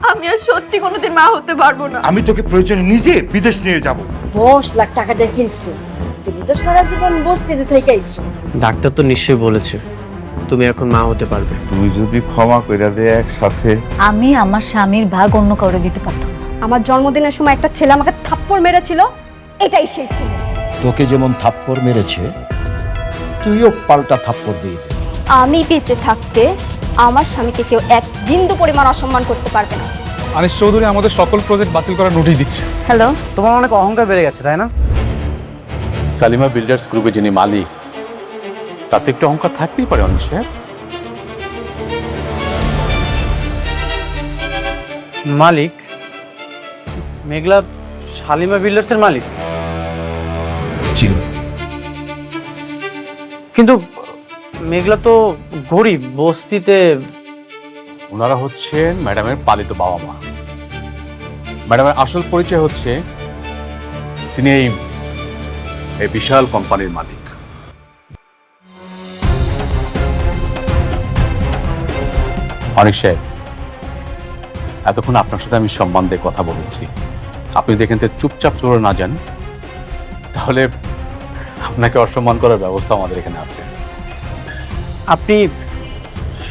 আমি আর সত্যি কোনোদিন মা হতে পারবো না। আমি তোকে প্রয়োজনে নিজে বিদেশ নিয়ে যাব। 10 লাখ টাকা দিয়ে কিনছি, তুমি তো সারা জীবন বস্তিতে থেকে আইছো। ডাক্তার তো নিশ্চয়ই বলেছে তুমি এখন মা হতে পারবে। তুমি যদি ক্ষমা কইরা দে একসাথে। আমি আমার স্বামীর ভাগ অন্য কাউকে দিতে পারতাম না। আমার জন্মদিনের সময় একটা ছেলে আমাকে থাপ্পড় মেরেছিল, এটাই সেই ছেলে। তোকে যেমন থাপ্পড় মেরেছে তুইও পাল্টা থাপ্পড় দিয়ে দে। আমি বেঁচে থাকতে আমার স্বামীকে কেউ এক বিন্দু পরিমাণ অসম্মান করতে পারবে না। আনিস চৌধুরী আমাদের সকল প্রজেক্ট বাতিল করার নোটিশ দিচ্ছে। হ্যালো, তোমার অনেক অহংকার বেড়ে গেছে তাই না? সালিমা বিল্ডার্স গ্রুপে যিনি মালিক, তাতে একটু অহংকার থাকতেই পারে অনিশ সাহেব। মালিক মেঘলা শালিমা বিল্ডার্সের মালিক? কিন্তু মেঘলা তো গরিব, বস্তিতে। ওনারা হচ্ছেন ম্যাডামের পালিত বাবা মা। ম্যাডামের আসল পরিচয় হচ্ছে তিনি এই বিশাল কোম্পানির মালিক। অনিশ সাহেব, এতক্ষণ আপনার সাথে আমি সম্মান দিয়ে কথা বলেছি, আপনি যদি এখান থেকে চুপচাপ চলে না যান তাহলে আপনাকে অসম্মান করার ব্যবস্থা আমাদের এখানে আছে। আপনি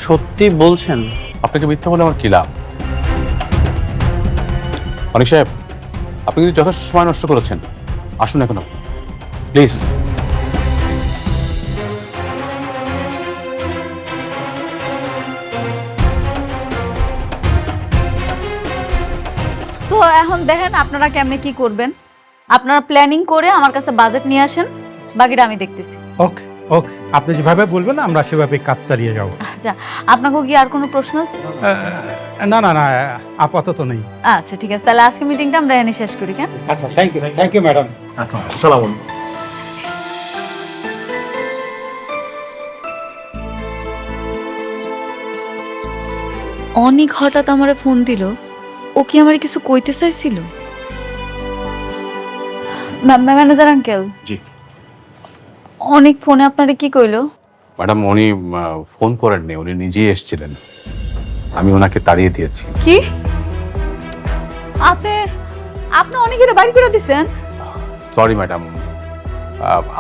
সত্যি বলছেন? আপনাকে মিথ্যা বলে আমার কি লাভ? অনিক সাহেব, আপনি কিন্তু যথেষ্ট সময় নষ্ট করেছেন, আসুন এখন প্লিজ। সো এখন দেখেন আপনারা কেমনে কি করবেন। আপনারা প্ল্যানিং করে আমার কাছে বাজেট নিয়ে আসেন, বাকিটা আমি দেখতেছি। ওকে ওকে, আপনি যেভাবে বলবেন আমরা সেভাবে কাজ চালিয়ে যাব। আচ্ছা, আপনাকে কি আর কোনো প্রশ্ন আছে? না না না, আপাতত নেই। আচ্ছা ঠিক আছে, তাহলে আজকে মিটিংটা আমরা এনে শেষ করি। কেন? আচ্ছা, থ্যাংক ইউ ম্যাডাম। আসসালামু আলাইকুম। অনেক হঠাৎ আমারে ফোন দিল, ও কি আমারে কিছু কইতে চাইছিল? ম্যানেজার আঙ্কেল, জি অনেক ফোনে আপনারে কি কইলো? ম্যাডাম, উনি ফোন করেননি, উনি নিজেই এসেছিলেন, আমি ওনাকে তাড়িয়ে দিয়েছি। কি আপনি আপনি অনেকের বাড়ি করে দিছেন? সরি ম্যাডাম,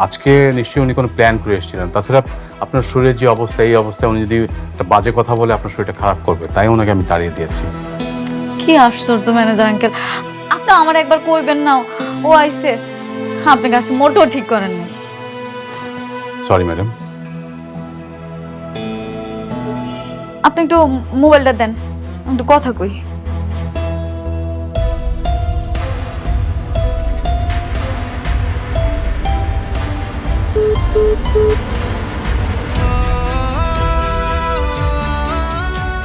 আজকে নিশ্চয়ই উনি কোনো প্ল্যান করে এসেছিলেন। তাছাড়া আপনার শরীরের যে অবস্থা, এই অবস্থায় উনি যদি একটা বাজে কথা বলে আপনার শরীরটা খারাপ করবে, তাই ওনাকে আমি তাড়িয়ে দিয়েছি। কি আশ্চর্য ম্যানেজার আঙ্কেল, আপনি আমার একবার কইবেন না ও আইছে? আপনি কাজটা মোটেও ঠিক করেন না। Sorry madam. আপনি একটু মোবাইলটা দেন, একটু কথা কই।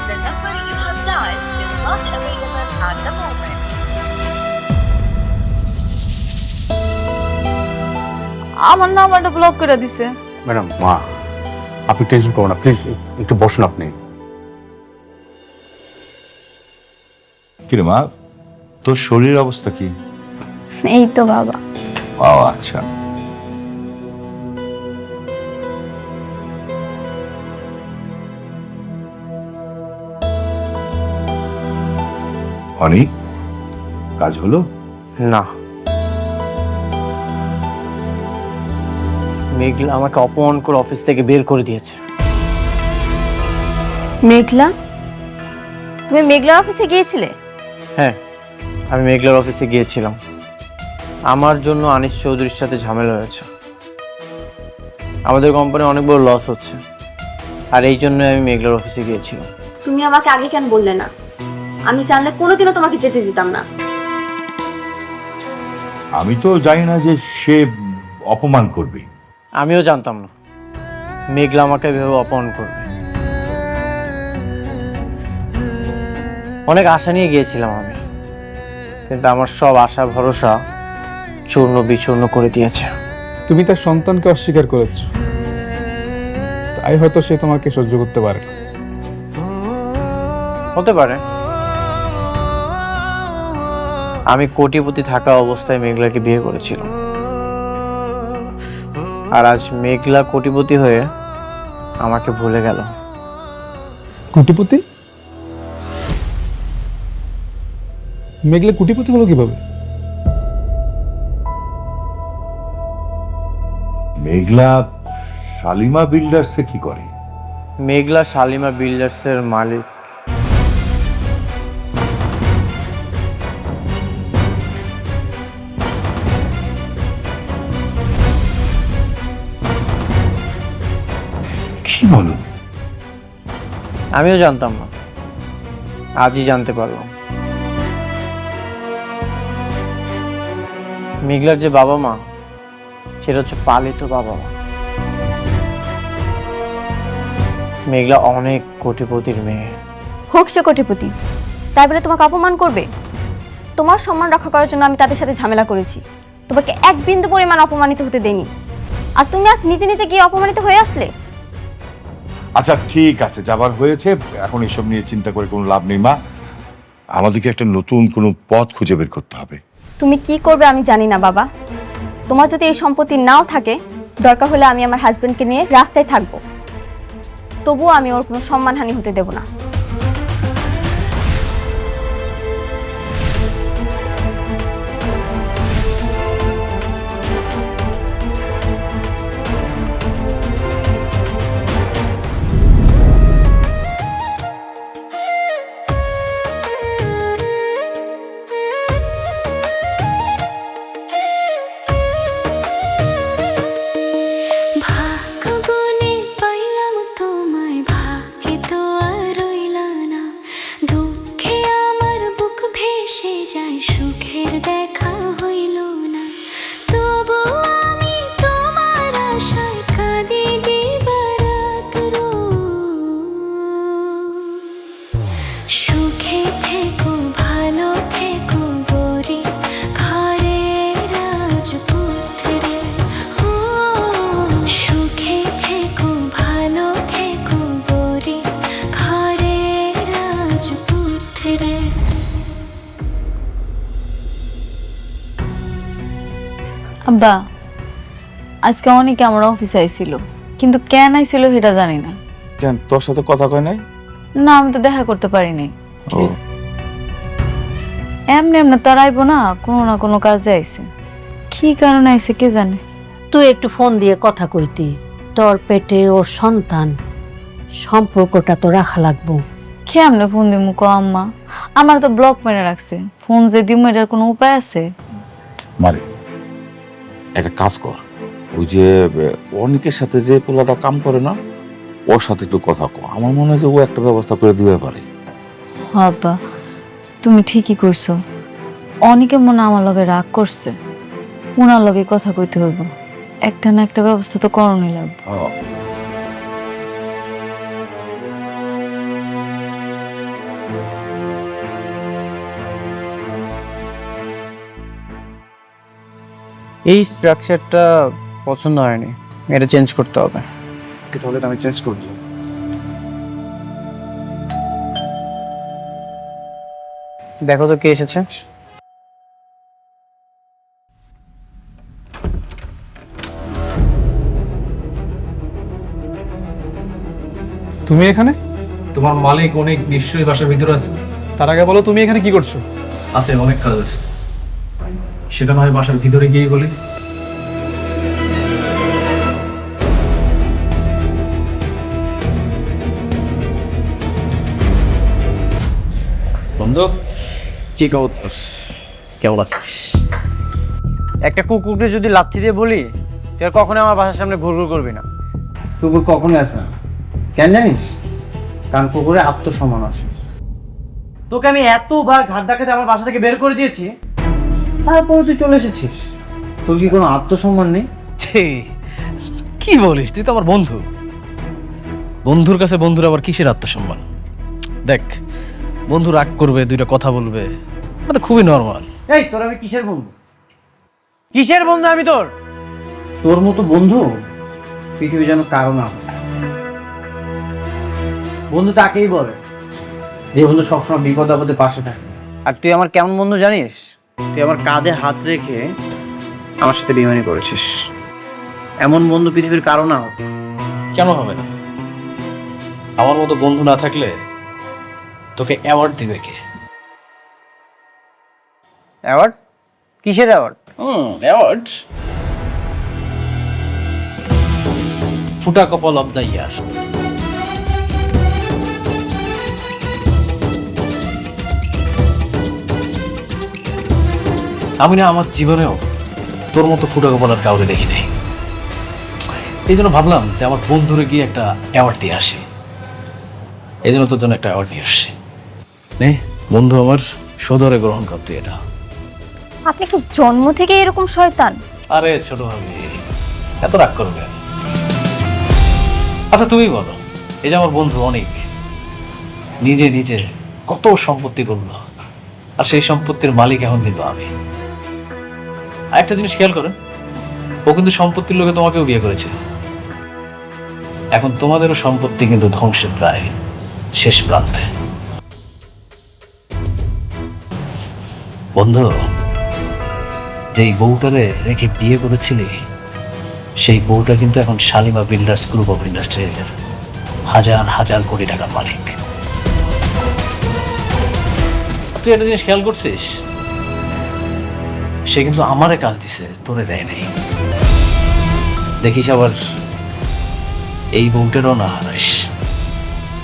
The number you have dialed is not available at the moment. আমার নাম্বারটা ব্লক করে দিছে। ম্যাডাম, মা আপনি টেনশন করুন না, প্লিজ একটু বসুন আপনি। কিরে মা, তোর শরীরের অবস্থা কি? এই তো বাবা। ও আচ্ছা। অনেক কাজ হলো না, মেঘলা আমাকে অপমান করে অফিস থেকে বের করে দিয়েছে। মেঘলা, তুমি মেঘলার অফিসে গিয়েছিলে? হ্যাঁ, আমি মেঘলার অফিসে গিয়েছিলাম। আমার জন্য আনিস চৌধুরীর সাথে ঝামেলা হয়েছে। আমাদের কোম্পানি অনেক বড় লস হচ্ছে, আর এই জন্য আমি মেঘলার অফিসে গিয়েছিলাম। তুমি আমাকে আগে কেন বললে না? আমি জানলে কোনোদিনও তোমাকে যেতে দিতাম না। আমি তো জানি না যে সে অপমান করবে। আমিও জানতাম না মেঘলা আমাকে ভেবে অপমান করবে। অনেক আশা নিয়ে গিয়েছিলাম আমি, কিন্তু আমার সব আশা ভরসা চূর্ণ বিচূর্ণ করে দিয়েছে। তুমি তার সন্তানকে অস্বীকার করেছো, তাই হয়তো সে তোমাকে সহ্য করতে পারে না। হতে পারে। আমি কোটিপতি থাকা অবস্থায় মেঘলাকে বিয়ে করেছিলাম, আর আজ মেঘলা কোটিপতি হয়ে আমাকে ভুলে গেল। কোটিপতি? মেঘলা কোটিপতি হলো কিভাবে? মেঘলা শালিমা বিল্ডার্সে কি করে? মেঘলা শালিমা বিল্ডার্সের মালিক। কি বলো? আমিও জানতাম না, আজই জানতে পারলাম। মেঘলার যে বাবা মা, সেটা হচ্ছে পালিত বাবা মা। মেঘলা অনেক কোটিপতির মেয়ে। হোক সে কোটিপতি, তাই বলে তোমাকে অপমান করবে? তোমার সম্মান রক্ষা করার জন্য আমি তাদের সাথে ঝামেলা করেছি, তোমাকে এক বিন্দু পরিমাণ অপমানিত হতে দেইনি। আর তুমি আজ নিজে নিজে গিয়ে অপমানিত হয়ে আসলে। আচ্ছা ঠিক আছে, যাবার হয়েছে, এখন এসব নিয়ে চিন্তা করে কোনো লাভ নেই মা। আমাদেরকে একটা নতুন কোনো পথ খুঁজে বের করতে হবে। তুমি কি করবে আমি জানি না বাবা। তোমার যদি এই সম্পত্তি নাও থাকে, দরকার হলে আমি আমার হাজবেন্ডকে নিয়ে রাস্তায় থাকবো, তবুও আমি ওর কোনো সম্মানহানি হতে দেব না। আব্বা, আজকে অনেকে আমার অফিসে আইছিল, কিন্তু কেন আইছিল সেটা জানি না। কেন, তোর সাথে কথা কয় নাই? না, আমি তো দেখা করতে পারি নাই। এমনি এমনি তার আইবো না, কোনো না কোনো কাজে আইছে। কি কারণে আইছে কে জানে। তুই একটু ফোন দিয়ে কথা কইতি, তোর পেটে ওর সন্তান, সম্পর্কটা তো রাখা লাগবো। কেমনে ফোন দিমু কো আম্মা? আমার তো ব্লক মেরে রাখছে, ফোন যে দিমু এটার কোনো উপায় আছে? মারে একটা কাজ কর, ওই যে অনেকের সাথে যে পোলাটা কাম করে না, ওর সাথে একটু কথা কো। আমার মনে হয় যে ও একটা ব্যবস্থা করে দিতে পারে। আব্বা, তুমি ঠিকই কইছো। অনেকে মনে আমার লগে রাগ করছে, ওনার লগে কথা কইতে হইব। একটা না একটা ব্যবস্থা তো করণই লাগবে। এই স্ট্রাকচারটা পছন্দ হয়নি, এটা চেঞ্জ করতে হবে। তাহলে আমি চেঞ্জ করে দিলাম। দেখো তো কে এসেছে। তুমি এখানে? তোমার মালিক অনেক নিশ্চয়ই বাসার ভিতরে আছে। তার আগে বলো তুমি এখানে কি করছো? আছে, অনেক কাজ আছে, সেটা না হয় বাসার ভিতরে গিয়ে বলি। বন্ধু, কি খবর? কেমন আছিস? একটা কুকুরকে যদি লাথি দিয়ে বলি তুই আর কখনো আমার বাসার সামনে ঘুরঘুর করবি না। কুকুর কখনোই আসে না, কেন জানিস? কারণ কুকুরে আত্মসম্মান আছে। তোকে আমি এতবার ঘাট ধাক্কাতে আমার বাসা থেকে বের করে দিয়েছি, তারপরে তুই চলে এসেছিস। তোর কি কোনো আত্মসম্মান নেই? কি বলিস? তুই তো আমার বন্ধু। বন্ধুর কাছে বন্ধুর আবার কিসের আত্মসম্মান? দেখ, বন্ধু রাগ করবে, দুইটা কথা বলবে, এটা তো খুবই নর্মাল। এই তোর আমি কিসের বন্ধু? কিসের বন্ধু আমি তোর? তোর মতো বন্ধু পৃথিবী যেন কারো না। বন্ধু তাকেই বলে যে বন্ধু সবসময় বিপদ আপদে পাশে থাকে। আর তুই আমার কেমন বন্ধু জানিস? তুই আমার কাঁধে হাত রেখে আমার সাথে বেইমানি করেছিস। এমন বন্ধু পৃথিবীর কারো না। কেন হবে না? আমার মতো বন্ধু না থাকলে তোকে অ্যাওয়ার্ড দিবে কে? অ্যাওয়ার্ড? কিসের অ্যাওয়ার্ড? অ্যাওয়ার্ড ফুটা কপাল অব দ্য ইয়ার। আমি না আমার জীবনেও তোর মতো ফুটা কপাল আর কাউকে দেখি নাই। এই জন্য ভাবলাম যে আমার বন্ধুরে গিয়ে একটা অ্যাওয়ার্ড দিয়ে আসি। এই জন্য তোর জন্য একটা অ্যাওয়ার্ড নিয়ে আসছি। নে বন্ধু আমার, সদরে গ্রহণ করতে এটা। আপনি কি জন্ম থেকে এরকম শয়তান? আরে ছোট ভাবি, এত রাগ করবে? আচ্ছা তুমি বলো, এই যে আমার বন্ধু অনেক নিজে নিজে কত সম্পত্তি করলো, আর সেই সম্পত্তির মালিক এখন কিন্তু আমি। একটা জিনিস খেয়াল করেন, ও কিন্তু সম্পত্তির লোকে তোমাকেও বিয়ে করেছে। এখন তোমাদেরও সম্পত্তি কিন্তু ধ্বংসের প্রায় শেষ প্রান্তে। বন্ধু, যেই বউটারে রেখে বিয়ে করেছিলি, সেই বউটা কিন্তু এখন শালিমা বিল্ডার্স গ্রুপ অফ ইন্ডাস্ট্রিজের হাজার হাজার কোটি টাকার মালিক। তুই একটা জিনিস খেয়াল করছিস, সে কিন্তু আমারে কাজ দিছে, তোরে দেয় নাই। দেখিস আবার এই বউটারও না হারাইস।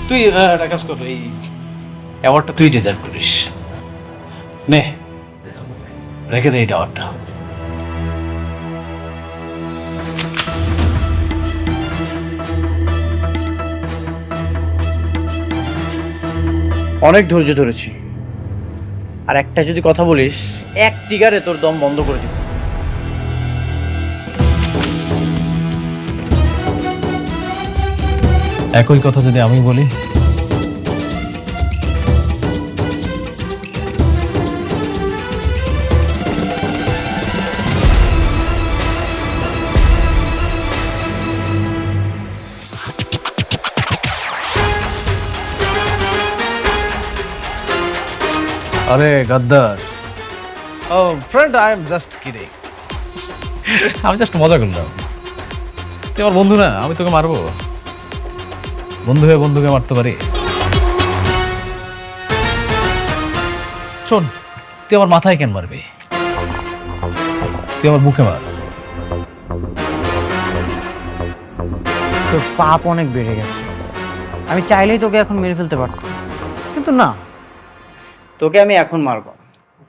তুই একটা কাজ কর, এই অ্যাওয়ার্ডটা তুই ডিজার্ভ করিস। নে রেখে দে এই অ্যাওয়ার্ডটা। অনেক ধৈর্য ধরেছি, আর একটা যদি কথা বলিস এক টিগারে তোর দম বন্ধ করে দিব। একই কথা যদি আমি বলি, আরে গদ্দার, ও friend, I am just kidding. আমি জাস্ট মজা করলাম। তুই আমার বন্ধু না, আমি তোকে মারবো? বন্ধু হয়ে বন্ধুকে মারতে পারি? শোন, তুই আমার মাথায় কেন মারবি? তুই আমার বুকে মার। তোর পাপ অনেক বেড়ে গেছে। আমি চাইলেই তোকে এখন মেরে ফেলতে পারতাম, কিন্তু না, তোকে আমি এখন মারবো।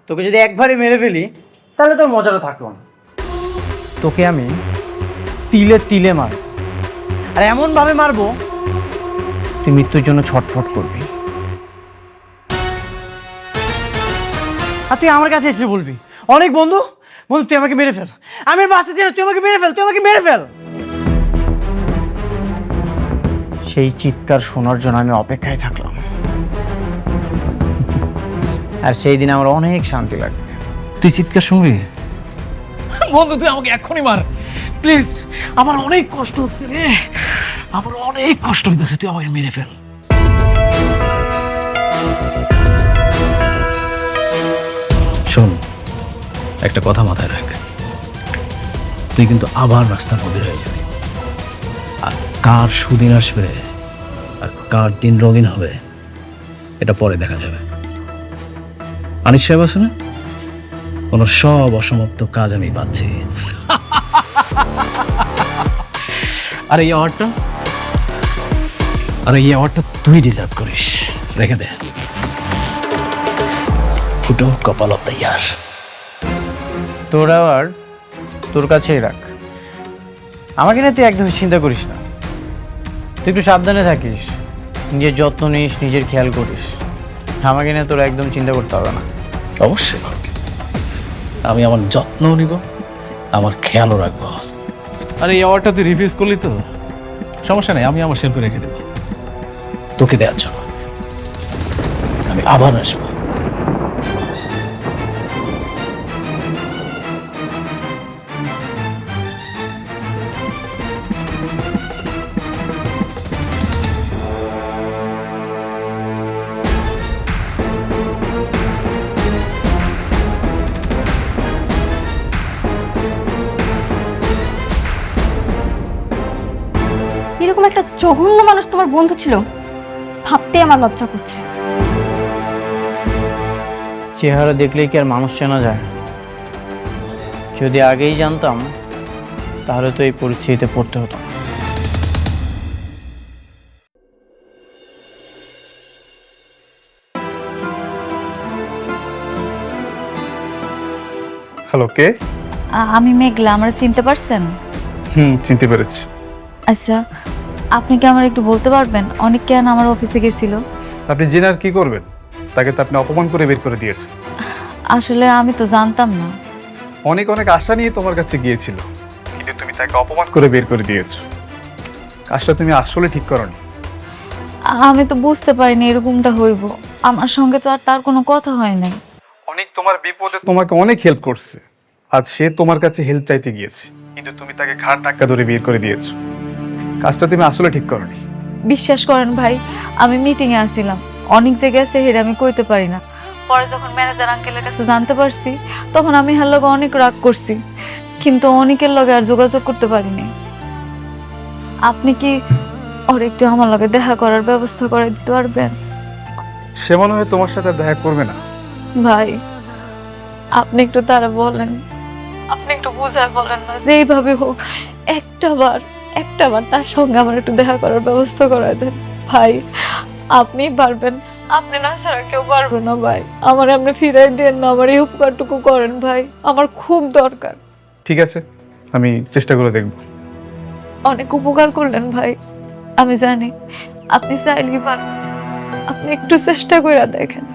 তোকে যদি একবারই মেরে ফেলি তাহলে তোর মজাটা থাকলো না। তোকে আমি তিলে তিলে মারব, আর এমন ভাবে মারবো তুই মৃত্যুর জন্য ছটফট করবি। আর তুই আমার কাছে এসে বলবি, অনেক বন্ধু বন্ধু তুই আমাকে মেরে ফেল, আমি বাঁচতে চাই না, তুই আমাকে মেরে ফেল, তুই আমাকে মেরে ফেল। সেই চিৎকার শোনার জন্য আমি অপেক্ষায় থাকলাম, আর সেই দিন আমার অনেক শান্তি লাগবে। তুই চিৎকার শুনবি? বন্ধু তুই আমাকে এখনই মার প্লিজ, আমার অনেক কষ্ট হচ্ছে রে, আমার অনেক কষ্ট হইতেছে, তুই আমাকে মেরে ফেল। শোন, একটা কথা মাথায় রাখ, তুই কিন্তু আবার রাস্তার মধ্যে হয়ে যাবি। আর কার সুদিন আসবে আর কার দিন রঙিন হবে এটা পরে দেখা যাবে। আনিস সাহেব আছে না, ওনার সব অসমাপ্ত কাজ আমি পাচ্ছি। আর এই অ্যাওয়ার্ডটা তুই ডিজার্ভ করিস, রেখে দে। ফুটো কপাল অফ দ্য ইয়ার। তোর অ্যাওয়ার্ড তোর কাছেই রাখ, আমাকে নিয়ে তুই একদম চিন্তা করিস না। তুই একটু সাবধানে থাকিস, নিজের যত্ন নিস, নিজের খেয়াল করিস। আমাকে নিয়ে তোর একদম চিন্তা করতে হবে না। অবশ্যই আমি আমার যত্নও নিব, আমার খেয়ালও রাখবো। আর এই অ্যাওয়ার্ডটা তুই রিফিউজ করলি তো সমস্যা নেই, আমি আমার শিল্পে রেখে দেবো তোকে দেওয়ার জন্য। আমি আবার আসবো। এরকম একটা জঘন্য মানুষ তোমার বন্ধু ছিল, ভাবতে আমার লজ্জা করছে। চেহারা দেখলেই কি আর মানুষ চেনা যায়? যদি আগেই জানতাম তাহলে তো এই পরিস্থিতিতে পড়তে হতো না। হ্যালো, কে? আমি মেঘলা, আমরা চিনতে পারছেন? চিনতে পেরেছি। আচ্ছা, আপনি কি আমার একটু বলতে পারবেন অনেক কেন আমার অফিসে গেছিল? আপনি জেনে আর কি করবেন? তাকে তো আপনি অপমান করে বের করে দিয়েছেন। আসলে আমি তো জানতাম না। অনেক অনেক আশা নিয়ে তোমার কাছে গিয়েছিল, কিন্তু তুমি তাকে অপমান করে বের করে দিয়েছো। কাজটা তুমি আসলে ঠিক করনি। আমি তো বুঝতে পারিনি এরকমটা হইব। আমার সঙ্গে তো আর তার কোনো কথা হয় নাই। অনেক তোমার বিপদে তোমাকে অনেক হেল্প করছে, আজ সে তোমার কাছে হেল্প চাইতে গিয়েছে, কিন্তু তুমি তাকে ঘাড় ধাক্কা ধরে বের করে দিয়েছো। কাজটা তুমি আসলে ঠিক করনি। বিশ্বাস করেন ভাই, আমি মিটিংয়ে আসছিলাম, অনেক জায়গায় আছে হেরে আমি কইতে পারি না। পরে যখন ম্যানেজার আঙ্কেলের কাছে জানতে পারছি, তখন আমি হার লগে অনেক রাগ করছি, কিন্তু অনেকের লগে আর যোগাযোগ করতে পারিনি। আপনি কি ওর একটু আমার লগে দেখা করার ব্যবস্থা করে দিতে পারবেন? সে মনে হয় তোমার সাথে দেখা করবে না। ভাই, আপনি একটু তারা বলেন, আপনি একটু বুঝায় বলেন না যে এইভাবে হোক একটাবার তার সঙ্গে আমার একটু দেখা করার ব্যবস্থা করে দেন ভাই। আপনি পারবেন, আপনি না ছাড়া কেউ পারবে না ভাই। আমার আপনি ফিরাই দেন না, আমার এই উপকারটুকু করেন ভাই, আমার খুব দরকার। ঠিক আছে, আমি চেষ্টা করে দেখব। অনেক উপকার করলেন ভাই, আমি জানি আপনি চাইলেই পারবেন, আপনি একটু চেষ্টা করে দেখেন।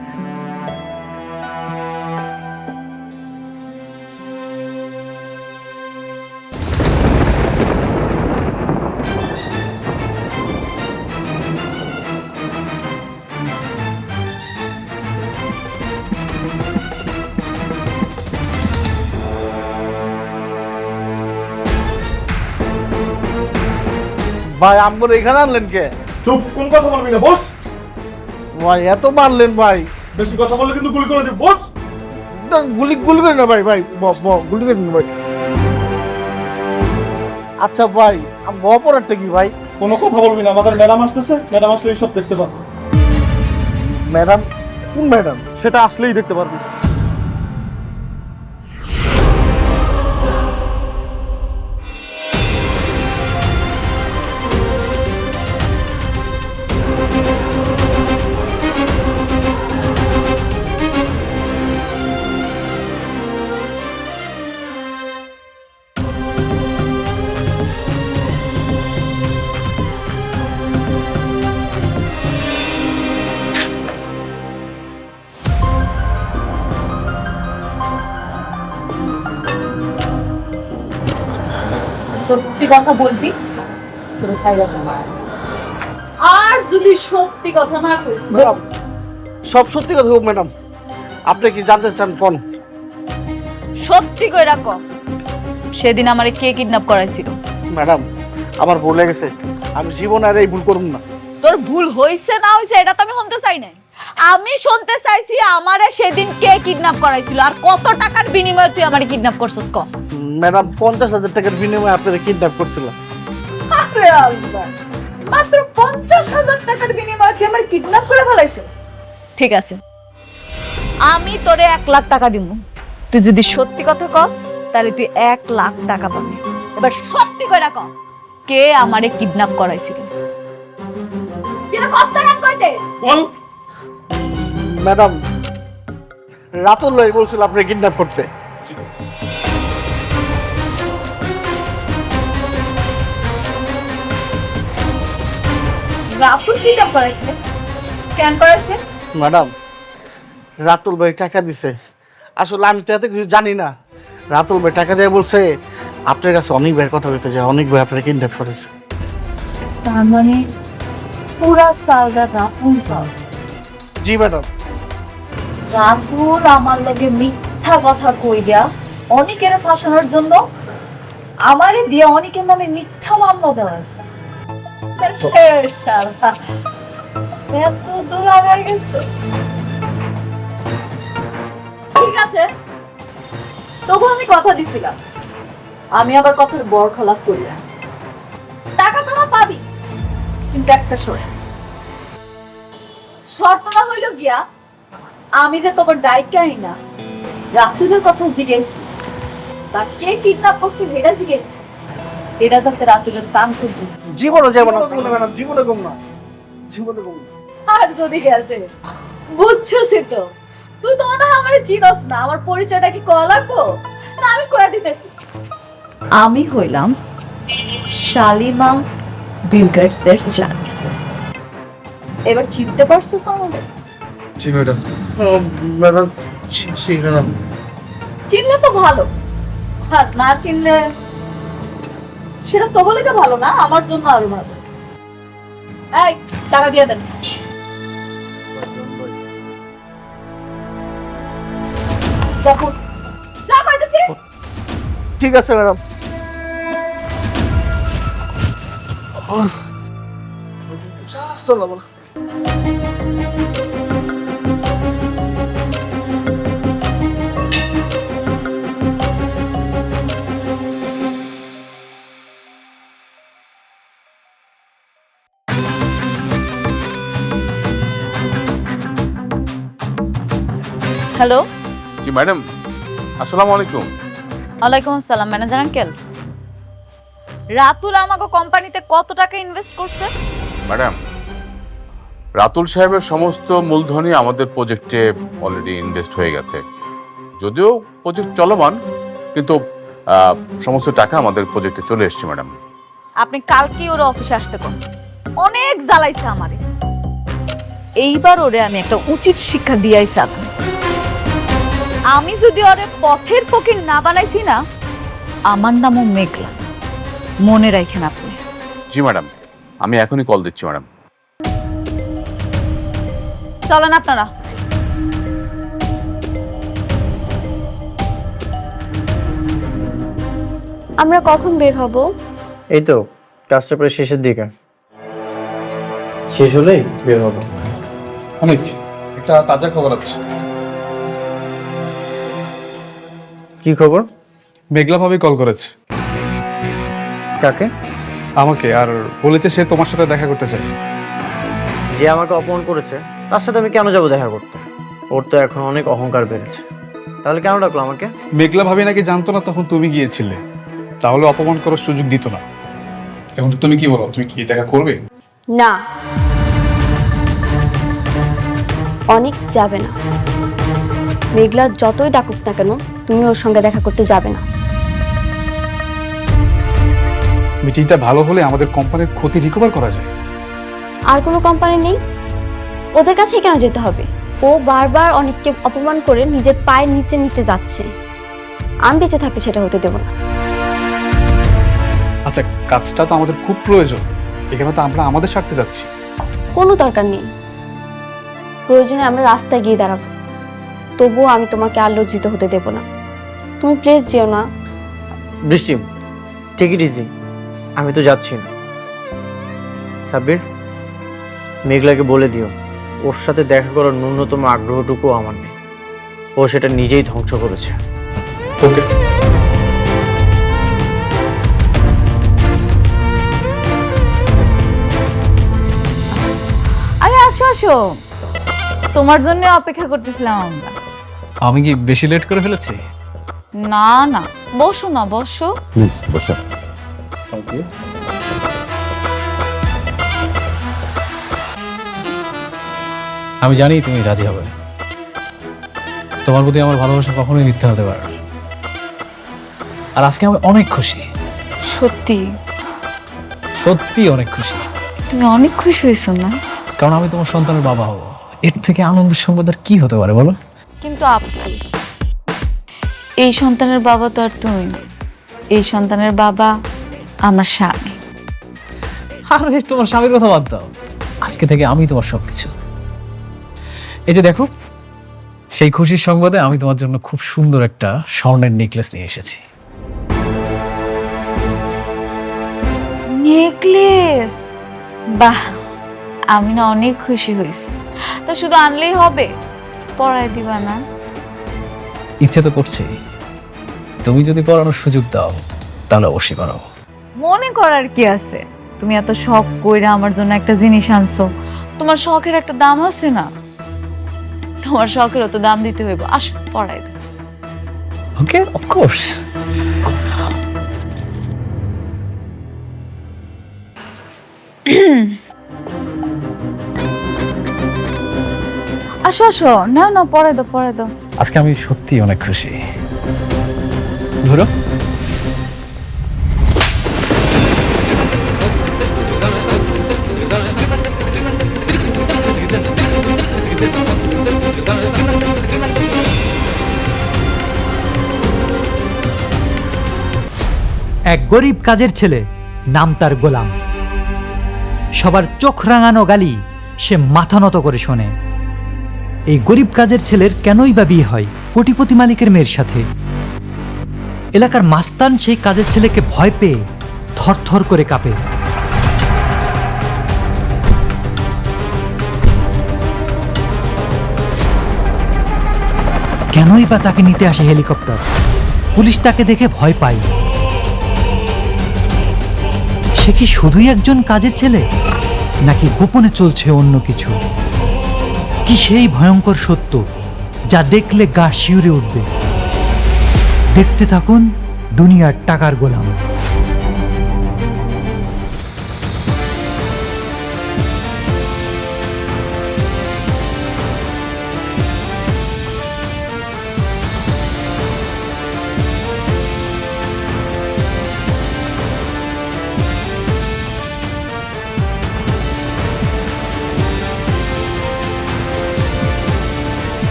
ভাই আমগুলো এখানে আনলেন কে? চুপ, কোন কথা বলবি না, বস। ভাই এত মারলেন ভাই। বেশি কথা বললে কিন্তু গুলি করে দিই, বস। না, গুলি করেন না ভাই, গুলি করেন না ভাই। আচ্ছা ভাই, অপরাধটা কি ভাই? কোনো কথা বলবি না, আমাদের ম্যাডাম আসতেছে, ম্যাডাম আসলে এইসব দেখতে পাবো। ম্যাডাম? কোন ম্যাডাম? সেটা আসলেই দেখতে পারবি। সত্যি কথা বলবি, তোর সাইডা আর যদি সত্যি কথা না কইস, ম্যাডাম সব সত্যি কথা হোক ম্যাডাম। আপনি কি জানতে চান কোন? সত্যি কইরা ক, সেদিন আমারে কে কিডন্যাপ করাইছিল? ম্যাডাম আমার ভুল হয়ে গেছে, আমি জীবনে আর এই ভুল করব না। তোর ভুল হইছে না হইছে এটা তো আমি শুনতে চাই নাই। আমি শুনতে চাইছি আমারে সেদিন কে কিডন্যাপ করাইছিল আর কত টাকার বিনিময়ে তুই আমারে কিডন্যাপ করছস ক। ম্যাডাম 50,000 টাকার বিনিময়ে আপনারা কিডন্যাপ করছিল। আরে আল্লাহ, মাত্র 50,000 টাকার বিনিময়ে তুই আমারে কিডন্যাপ করে ফেলাইছস? ঠিক আছে, আমি তোরে 1 লাখ টাকা দিব, তুই যদি সত্যি কথা কস তাহলে তুই 1 লাখ টাকা পাবি। এবার সত্যি কইরা ক, কে আমারে কিডন্যাপ করাইছিল? কিনা কস টাকা কইতে বল। ম্যাডাম রাতুল ভাই বলছিল আপনি কিডন্যাপ করতে। রাতুল কিডন্যাপ করাইছে? কেন করাইছে? ম্যাডাম রাতুল ভাই টাকা দিছে, আসলে আমি তো এত কিছু জানি না। রাতুল ভাই টাকা দিয়ে বলছে আপনার কাছে অনেক ভাইয়ের কথা বলতে যায়, অনেক ভাই আপনার কিডন্যাপ করেছে। তার মানে পুরা সালটা রাতুল সালস? জি ম্যাডাম। রাতুল আমার লগে মিথ্যা কথা কইয়া অনেকের ফাঁসানোর জন্য আমারে দিয়ে অনেকের নামে মিথ্যা মামলা দেওয়া হয়েছে। এত দূর আগায় গেছে। ঠিক আছে, তবু আমি কথা দিছিলাম, আমি আবার কথার বরখলাপ করি না। টাকা তোমার পাবি, কিন্তু একটা শর্ত না হইল গিয়া আমি যে তোকে ডাইকাই না রাতুলের কথা জিজ্ঞেস তা কে কিডন্যাপ করছে এটা জিজ্ঞেস এটা যাতে রাতুলের দাম করবে জীবনে যাব না ম্যাডাম, জীবনে গম না, জীবনে গম না। আর যদি গেছে বুঝছস তো তুই তো না আমারে চিনস না, আমার পরিচয়টা কি কয়া লাগবো না? আমি কয়া দিতেছি, আমি হইলাম শালিমা বিল গেটসের চান। এবার চিনতে পারছিস আমাকে? জি ম্যাডাম। ম্যাডাম ম্যাডাম, চিনলে তো ভালো, আর না চিনলে সেটা তো বলে ভালো না, আমার জন্য আরো ভালো। এই টাকা দিয়ে দেন। যাবো যা কইতেছি। ঠিক আছে ম্যাডাম। চলো বলো। হ্যালো, জি ম্যাডাম, আসসালামু আলাইকুম। ওয়ালাইকুম আসসালাম। ম্যানেজার আঙ্কেল, রাতুল আমাকে কোম্পানিতে কত টাকা ইনভেস্ট করছে? ম্যাডাম, রাতুল সাহেবের সমস্ত মূলধনই আমাদের প্রজেক্টে অলরেডি ইনভেস্ট হয়ে গেছে। যদিও প্রজেক্ট চলমান, কিন্তু সমস্ত টাকা আমাদের প্রজেক্টে চলে এসেছে ম্যাডাম। আপনি কালকেই ওর অফিসে আসতে কোন, অনেক জ্বালাইছে আমারে। এইবার ওরে আমি একটা উচিত শিক্ষা দিয়াই সাব। আমি যদি ওরে পথের ফকির না বানাইছি না, আমার নামও মেঘলা, মনে রাখেন আপনি। জি ম্যাডাম, আমি এখনই কল দিচ্ছি ম্যাডাম। চলেন আপনারা। আমরা কখন বের হব? এই তো কাজটা প্রায় শেষের দিকে, শেষ হলেই বের হবো। অনেক একটা তাজা খবর আছে। কি খবর? মেঘলা ভাবি কল করেছে কাকে? আমাকে, আর বলেছে সে তোমার সাথে দেখা করতে চায়। যে আমাকে অপমান করেছে তার সাথে আমি কেন যাবো দেখা করতে? ওর তো এখন অনেক অহংকার বেড়েছে, তাহলে কেন ডাকলো আমাকে? মেঘলা ভাবি নাকি জানতো না তখন তুমি গিয়েছিলে, তাহলে অপমান করার সুযোগ দিত না। এখন তুমি কি বলো, তুমি কি দেখা করবে? না, অনেক যাবে না। মেঘলা যতই ডাকুক না কেন, তুমি ওর সঙ্গে দেখা করতে যাবে না। মিটিংটা ভালো হলে আমাদের কোম্পানির ক্ষতি রিকভার করা যায়। আর কোনো কোম্পানি নেই, ওদের কাছে কেন যেতে হবে? ও বারবার অনেককে অপমান করে নিজের পায়ের নিচে নিতে যাচ্ছে। আমি বেঁচে থাকতে সেটা হতে দেব না। আচ্ছা, কাজটা তো আমাদের খুব প্রয়োজন, এখানে তো আমরা আমাদের স্বার্থে যাচ্ছি। কোনো দরকার নেই, প্রয়োজনে আমরা রাস্তায় গিয়ে দাঁড়াবো, তবুও আমি তোমাকে আর লজ্জিত হতে দেব না। তুমি প্লিজ যেও না। বৃষ্টি, টেক ইট ইজি, আমি তো যাচ্ছি না। সাব্বির, মেঘলাকে বলে দিও ওর সাথে দেখা করার ন্যূনতম আগ্রহটুকু আমার নেই। ও সেটা নিজেই ধ্বংস করেছে। ওকে। আরে আসো আসো, তোমার জন্য অপেক্ষা করতেছিলাম আমরা। আমি কি বেশি লেট করে ফেলেছি? না না, বসো না, বসো। প্লিজ বসো। আমি জানি তুমি রাজি হবে। তোমার প্রতি আমার ভালোবাসা কখনোই মিথ্যা হতে পারে না। আর আজকে আমি অনেক খুশি, সত্যি? সত্যি অনেক খুশি। তুমি অনেক খুশি হয়েছো না? কারণ আমি তোমার সন্তানের বাবা হব। এর থেকে আনন্দের সংবাদ আর কি হতে পারে বলো? কিন্তু আফসোস, এই সন্তানের বাবা তো আর তুমি না। এই সন্তানের বাবা আমার স্বামী। আরে তোমার স্বামীর কথা বাদ দাও, আজকে থেকে আমি তোমার সবকিছু। এই যে দেখো, সেই খুশির সংবাদে আমি তোমার জন্য খুব সুন্দর একটা স্বর্ণের নেকলেস নিয়ে এসেছি। নেকলেস? বাহ, আমি না অনেক খুশি হয়েছি। তা শুধু আনলেই হবে, পরায় দিবা না? ইচ্ছে তো করছেই, তুমি যদি পড়ানোর সুযোগ দাও তাহলে অবশ্যই পড়াবো। মনে করার কি আছে? তুমি এত শখ কইরা আমার জন্য একটা জিনিস আনছো, তোমার শখের একটা দাম আছে না? তোমার শখেরও তো দাম দিতে হইব, আসো পড়াই দাও। ওকে, অফকোর্স। আসো আসো, নাও না, পড়াই দাও পড়াই দাও। আজকে আমি সত্যি অনেক খুশি। ধরো। এক গরিব কাজের ছেলে, নাম তার গোলাম। সবার চোখ রাঙানো গালি সে মাথা নত করে শোনে। এই গরিব কাজের ছেলের কেনই বা বিয়ে হয় কোটিপতি মালিকের মেয়ের সাথে? এলাকার মাস্তান সেই কাজের ছেলেকে ভয় পেয়ে থরথর করে কাঁপে। কেনই বা তাকে নিতে আসে হেলিকপ্টার? পুলিশ তাকে দেখে ভয় পায়। সে কি শুধুই একজন কাজের ছেলে, নাকি গোপনে চলছে অন্য কিছু? কি সেই ভয়ঙ্কর সত্য যা দেখলে গা শিউরে উঠবে? দেখতে থাকুন দুনিয়ার টাকার গোলাম।